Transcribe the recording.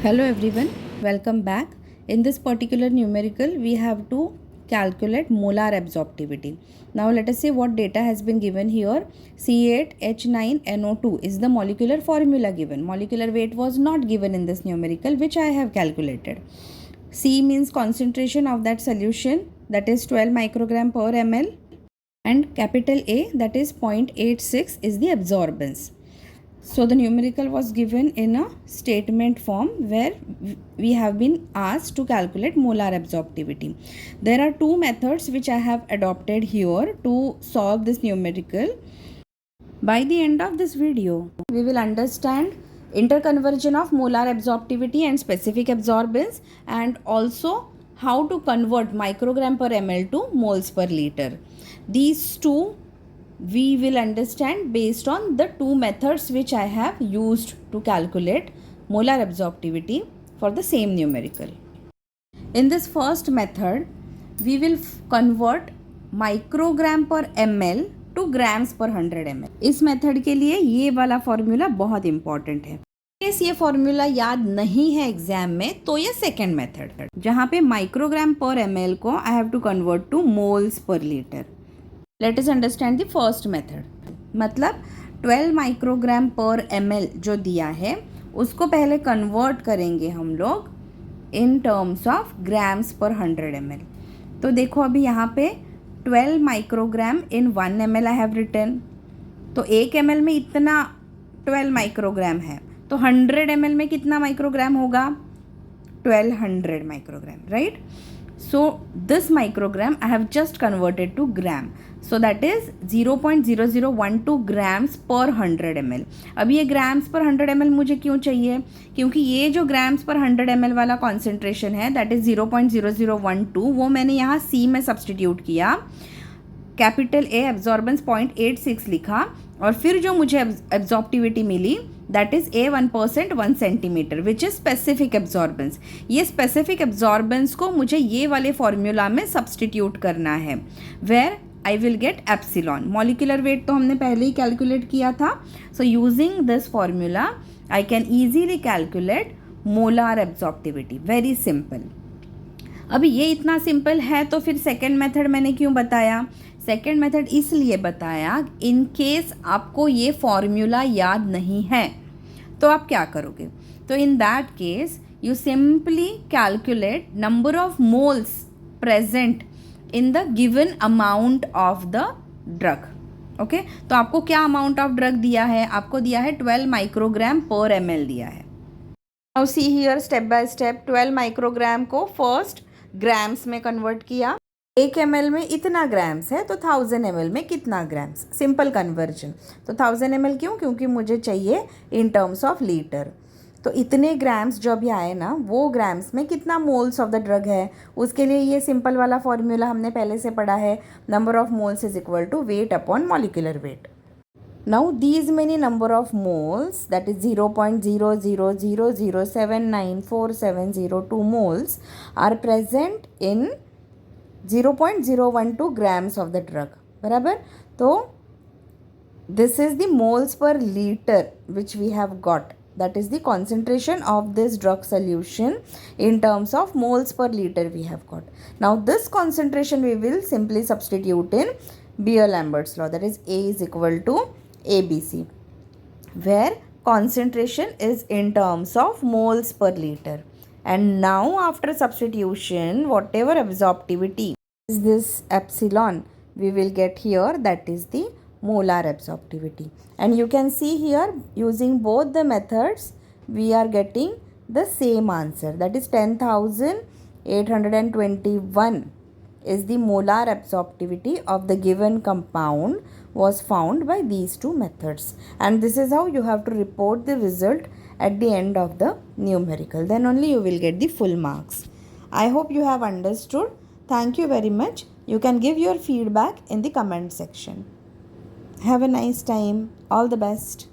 Hello everyone, welcome back. In this particular numerical, we have to calculate molar absorptivity. Now let us see what data has been given here. C8H9NO2 is the molecular formula given. Molecular weight was not given in this numerical, which I have calculated. C means concentration of that solution, that is 12 microgram per ml, and capital A, that is 0.86, is the absorbance. So the numerical was given in a statement form where we have been asked to calculate molar absorptivity. There are two methods which I have adopted here to solve this numerical. By the end of this video, we will understand interconversion of molar absorptivity and specific absorbance, and also how to convert microgram per ml to moles per liter. These two we will understand based on the two methods which I have used to calculate molar absorptivity for the same numerical. In this first method, we will convert microgram per ml to grams per 100 ml. इस method के लिए ये वाला formula बहुत important है. ये formula याद नहीं है एग्जाम में तो ये सेकेंड मेथड, जहाँ पे माइक्रोग्राम पर ml को I have to convert to moles per litre. Let us understand the first method. मतलब 12 माइक्रोग्राम पर ml जो दिया है उसको पहले कन्वर्ट करेंगे हम लोग इन टर्म्स ऑफ ग्राम्स पर 100 ml. तो देखो अभी यहाँ पे 12 microgram in 1 ml I have written. तो 1 ml में इतना 12 माइक्रोग्राम है, तो 100 ml में कितना माइक्रोग्राम होगा? 1200 microgram, right? So this microgram I have just converted to gram. So that is 0.0012 grams per 100 ml. अब ये grams per 100 ml मुझे क्यों चाहिए? क्योंकि ये जो grams per 100 ml वाला concentration है that is 0.0012, वो मैंने यहाँ C में substitute किया, कैपिटल A absorbance 0.86 लिखा, और फिर जो मुझे absorptivity मिली that is A1% 1 centimetre which is specific absorbance. ये स्पेसिफिक एब्जॉर्बेंस को मुझे ये वाले फॉर्मूला में सब्सटीट्यूट करना है where I will get epsilon. Molecular weight तो हमने पहले ही कैलकुलेट किया था. So using this formula I can easily calculate molar absorptivity. Very simple. अभी ये इतना सिंपल है तो फिर सेकेंड मेथड मैंने क्यों बताया? सेकेंड मेथड इसलिए बताया इन केस आपको ये फॉर्मूला याद नहीं है तो आप क्या करोगे? तो in that case you simply calculate number of moles present in the given amount of the drug. Okay, तो आपको क्या अमाउंट ऑफ ड्रग दिया है? आपको दिया है 12 माइक्रोग्राम पर ml दिया है. Now see here step by step. 12 microgram को फर्स्ट ग्राम्स में कन्वर्ट किया. 1 ml में इतना ग्राम्स है तो 1000 ml में कितना ग्राम्स? Simple conversion. तो 1000 ml क्यों? क्योंकि मुझे चाहिए इन टर्म्स ऑफ लीटर. तो इतने ग्राम्स जो भी आए ना, वो ग्राम्स में कितना मोल्स ऑफ द ड्रग है, उसके लिए ये सिंपल वाला फॉर्मूला हमने पहले से पढ़ा है. Number of moles is equal to weight upon molecular weight. Now these many number of moles, that is 0.0000794702 moles are present in 0.012 grams of the drug. बराबर. तो this is the moles per liter which we have got. That is the concentration of this drug solution in terms of moles per liter we have got. Now this concentration we will simply substitute in Beer-Lambert's law, that is A is equal to ABC, where concentration is in terms of moles per liter. And now after substitution, whatever absorptivity is this epsilon we will get here, that is the molar absorptivity. And you can see here using both the methods we are getting the same answer, that is 10,821 is the molar absorptivity of the given compound was found by these two methods. And this is how you have to report the result at the end of the numerical. Then only you will get the full marks. I hope you have understood. Thank you very much. You can give your feedback in the comment section. Have a nice time. All the best.